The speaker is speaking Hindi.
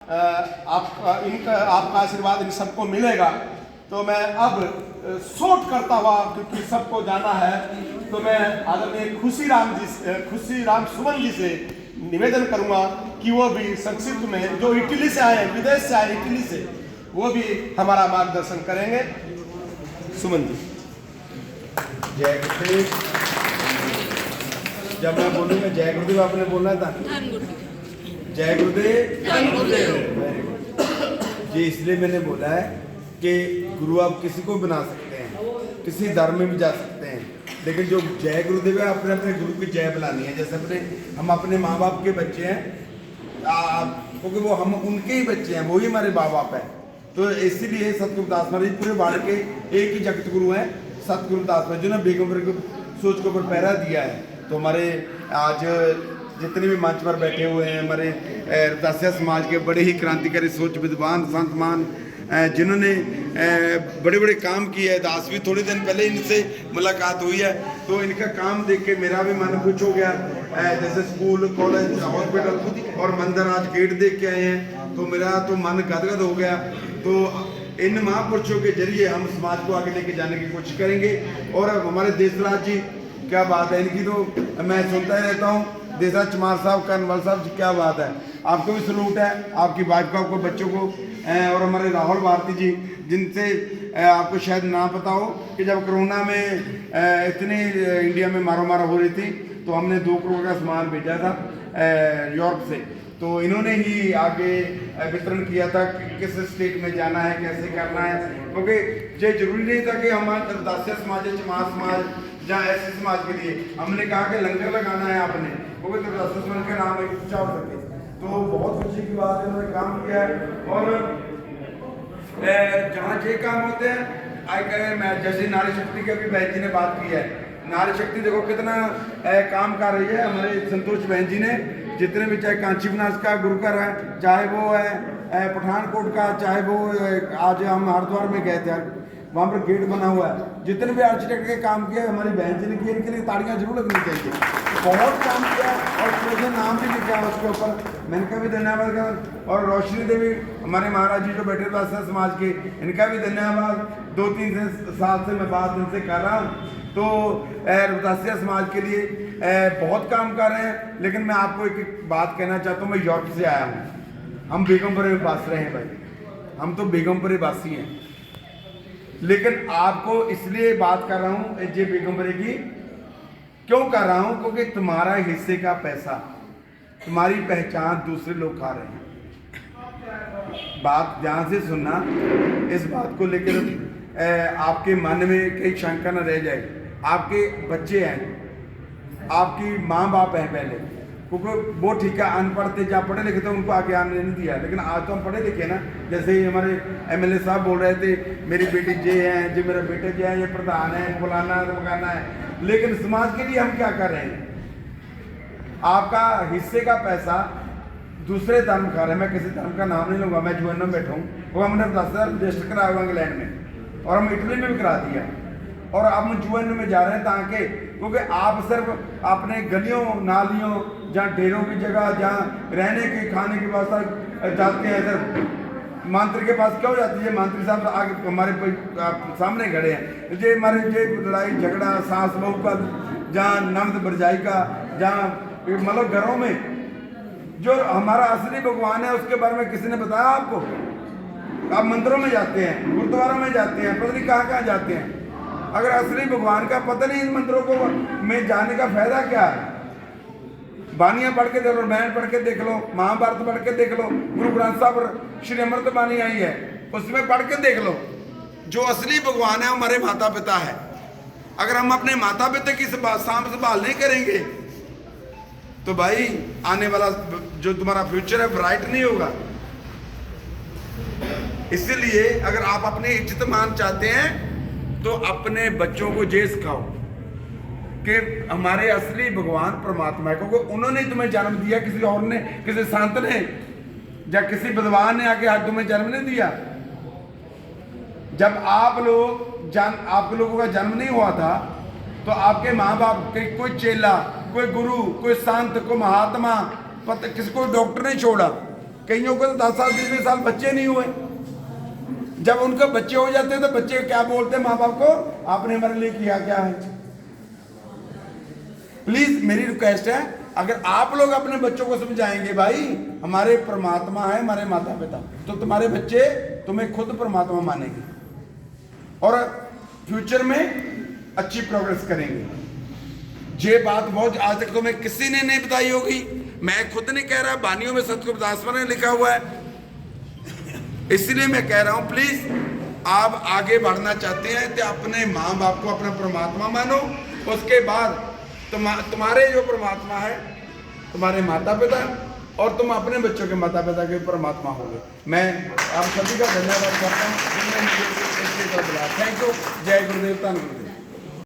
आपका आशीर्वाद इन सबको मिलेगा। तो मैं अब शॉर्ट करता हुआ, क्योंकि सबको जाना है, तो मैं आदरणीय खुशी राम सुमन जी से निवेदन करूंगा कि वो भी संक्षिप्त में, जो इटली से आए, विदेश से आए इटली से, वो भी हमारा मार्गदर्शन करेंगे। सुमन जी। जय गुरुदेव। जब मैं बोलूँगा जय गुरुदेव आपने बोलना था। जय गुरुदेव। जी, इसलिए मैंने बोला है कि गुरु आप किसी को बना सकते हैं, किसी धर्म में भी जा सकते हैं, लेकिन जो जय गुरुदेव है अपने अपने गुरु की जय बुलानी है। जैसे हम अपने माँ बाप के बच्चे हैं, क्योंकि वो हम उनके ही बच्चे हैं, वो ही हमारे माँ बाप है। तो इसीलिए सतगुरु दास महाराज पूरे वार्ड के एक ही जगत गुरु हैं, सतगुरु दास महाराज, जिन्होंने बेगमपुर की सोच के ऊपर पहरा दिया है। तो हमारे आज जितने भी मंच पर बैठे हुए हैं, हमारे रविदासिया समाज के बड़े ही क्रांतिकारी, सोच विद्वान, संतमान, जिन्होंने बड़े बड़े काम किए हैं। दास भी थोड़े दिन पहले इनसे मुलाकात हुई है, तो इनका काम देख के मेरा भी मन खुश हो गया। जैसे स्कूल, कॉलेज, हॉस्पिटल और मंदिर आज गेट देख के आए हैं, तो मेरा तो मन गदगद हो गया। तो इन महापुरुषों के जरिए हम समाज को आगे लेके जाने की कोशिश करेंगे। और हमारे देशराज जी, क्या बात है इनकी, तो मैं सुनता ही रहता हूँ। देशराज चमार साहब, कर्नवाल साहब जी, क्या बात है। आपको भी सलूट है, आपकी वाइफ को, आपको बच्चों को। और हमारे राहुल भारती जी, जिनसे आपको शायद ना पता हो कि जब कोरोना में इतनी इंडिया में मारो हो रही थी, तो हमने 2 करोड़ का सामान भेजा था यूरोप से। तो इन्होंने ही आगे वितरण किया था कि किस स्टेट में जाना है, कैसे करना है, क्योंकि ये जरूरी नहीं था कि हमारे रविदासिया समाज, चमार समाज या ऐसे समाज के लिए हमने कहा कि लंगर लगाना है आपने, क्योंकि रविदासिया समाज का नाम एक ऊंचा हो सके। तो बहुत खुशी की बात है, उन्होंने काम किया है। और जहाँ ये काम होते हैं, मैं जैसे नारी शक्ति की अभी बहन जी ने बात की है, नारी शक्ति देखो कितना काम कर रही है। हमारे संतोष बहन जी ने जितने भी, चाहे कांची बनास का गुरुकर है, चाहे वो है पठानकोट का, चाहे वो आज हम हरिद्वार में गए थे, वहाँ पर गेट बना हुआ है, जितने भी आर्किटेक्ट के काम किया हमारी बहन जी ने किया, इनके लिए ताड़ियाँ जरूर लगनी चाहिए। बहुत काम किया और मुझे नाम भी लिखा है उसके ऊपर, मैंने का भी धन्यवाद कर। और रोशनी देवी, हमारे महाराज जी जो बैठे रविदासिया समाज के, इनका भी धन्यवाद। 2-3 साल से मैं बात इनसे कर रहा हूँ। तो रविदासिया समाज के लिए बहुत काम कर रहे हैं। लेकिन मैं आपको एक बात कहना चाहता हूँ, मैं यूरोप से आया हूँ, हम बेगमपुरे में बस रहे हैं भाई, हम तो बेगमपुरे वासी हैं। लेकिन आपको इसलिए बात कर रहा हूँ ये बेगमपुरे की, क्यों कर रहा हूँ, क्योंकि तुम्हारा हिस्से का पैसा, तुम्हारी पहचान दूसरे लोग खा रहे हैं। बात ध्यान से सुनना, इस बात को लेकर आपके मन में कई शंका न रह जाए। आपके बच्चे हैं, आपकी माँ बाप हैं पहले, क्योंकि वो ठीक है अनपढ़ थे, जहाँ पढ़े लिखे थे उनको आगे आने नहीं दिया, लेकिन आज तो हम पढ़े लिखे ना। जैसे ही हमारे एमएलए साहब बोल रहे थे, मेरी बेटी जे है, जो मेरा बेटा जो है, ये प्रधान है, फलाना है, मकाना है। लेकिन समाज के लिए हम क्या कर रहे हैं, आपका हिस्से का पैसा दूसरे धर्म खा रहे हैं। मैं किसी धर्म का नाम नहीं लूँगा, मैं जुएन में बैठा हूँ, वो हमने 10,000 रजिस्टर कराया हुआ इंग्लैंड में, और हम इटली में भी करा दिया, और अब हम जुएन में जा रहे हैं ताकि, क्योंकि आप सिर्फ अपने गलियों नालियों, जहाँ ढेरों की जगह, जहाँ रहने की खाने की व्यवस्था जाते हैं, सिर्फ मंत्री के पास क्यों जाती है। मंत्री साहब आगे हमारे सामने खड़े हैं, ये हमारे ये लड़ाई झगड़ा सास बहू का, जहाँ नंद बरजाई का, जहाँ मतलब घरों में जो हमारा असली भगवान है उसके बारे में किसी ने बताया आपको? आप मंदिरों में जाते हैं, गुरुद्वारों में जाते हैं, पता नहीं कहाँ जाते हैं। अगर असली भगवान का पता नहीं, इन मंदिरों को में जाने का फायदा क्या है? बानियाँ पढ़ के देख लो, रामायण पढ़ के देख लो, महाभारत पढ़ के देख लो, गुरु ग्रंथ साहब श्री अमृत बानी आई है, उसमें पढ़ के देख लो। जो असली भगवान है हमारे माता पिता है। अगर हम अपने माता पिता की सांभ संभाल नहीं करेंगे तो भाई आने वाला जो तुम्हारा फ्यूचर है ब्राइट नहीं होगा। इसीलिए अगर आप अपनी इज्जत मान चाहते हैं तो अपने बच्चों को ये सिखाओ कि हमारे असली भगवान परमात्मा है, क्योंकि उन्होंने तुम्हें जन्म दिया, किसी और ने, किसी संत ने या किसी विद्वान ने आके आज तुम्हें जन्म नहीं दिया। जब आप लोगों का जन्म नहीं हुआ था तो आपके माँ बाप के कोई चेला, कोई गुरु, कोई संत, कोई महात्मा, किसी को डॉक्टर नहीं छोड़ा, कईयों को तो 10 साल 20 साल बच्चे नहीं हुए। जब उनके बच्चे हो जाते हैं तो बच्चे क्या बोलते हैं माँ बाप को, आपने हमारे लिए किया क्या है। प्लीज मेरी रिक्वेस्ट है, अगर आप लोग अपने बच्चों को समझाएंगे भाई हमारे परमात्मा है हमारे माता पिता, तो तुम्हारे बच्चे तुम्हें खुद परमात्मा मानेंगे और फ्यूचर में अच्छी प्रोग्रेस करेंगे। ये बात बहुत आज तक तुम्हें किसी ने नहीं बताई होगी, मैं खुद नहीं कह रहा, बानियों में सतगुरु दासवर ने लिखा हुआ है। इसलिए मैं कह रहा हूं प्लीज आप आगे बढ़ना चाहते हैं तो अपने माँ बाप को अपना परमात्मा मानो, उसके बाद तुम्हारे जो परमात्मा है तुम्हारे माता पिता, और तुम अपने बच्चों के माता पिता के परमात्मा होंगे। मैं आप सभी का धन्यवाद करता हूँ। Thank you. जय गुरुदेव, धन्यवाद।